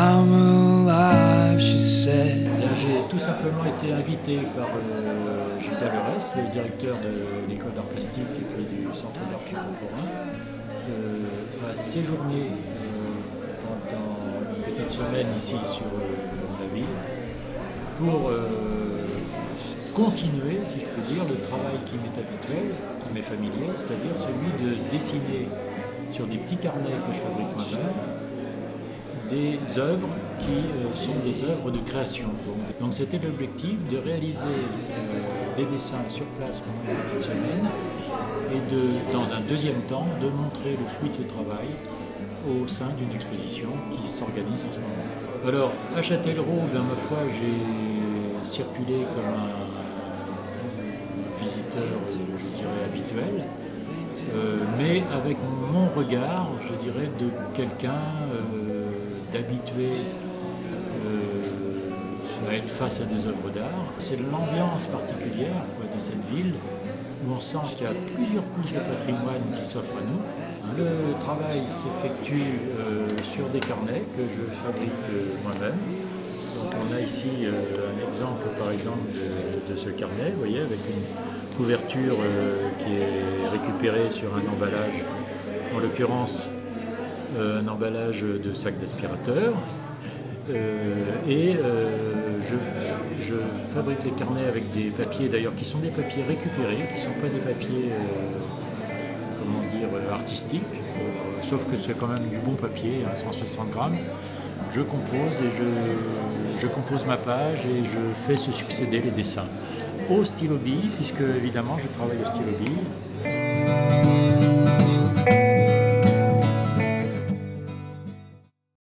I'm alive, she said. J'ai tout simplement été invité par Gilles Dallerest, le directeur de l'école d'art plastique et puis du centre d'art contemporain, à séjourner pendant une petite semaine ici sur la ville pour continuer, si je peux dire, le travail qui m'est habituel, qui m'est familier, c'est-à-dire celui de dessiner sur des petits carnets que je fabrique moi-même des œuvres qui sont des œuvres de création. Donc c'était l'objectif de réaliser des dessins sur place pendant une petite semaine et dans un deuxième temps de montrer le fruit de ce travail au sein d'une exposition qui s'organise en ce moment. Alors à Châtellerault, ma foi, j'ai circulé comme un visiteur, je dirais, habituel, mais avec mon regard, je dirais, de quelqu'un d'habitué à être face à des œuvres d'art. C'est l'ambiance particulière de cette ville où on sent qu'il y a plusieurs couches de patrimoine qui s'offrent à nous. Le travail s'effectue sur des carnets que je fabrique moi-même. Donc on a ici un exemple par exemple de ce carnet, vous voyez, avec une couverture qui est récupérée sur un emballage, en l'occurrence un emballage de sac d'aspirateur. Je fabrique les carnets avec des papiers d'ailleurs qui sont des papiers récupérés, qui ne sont pas des papiers comment dire, artistiques, sauf que c'est quand même du bon papier, 160 grammes. Je compose et je compose ma page et je fais se succéder les dessins au stylo bille, puisque évidemment je travaille au stylo bille.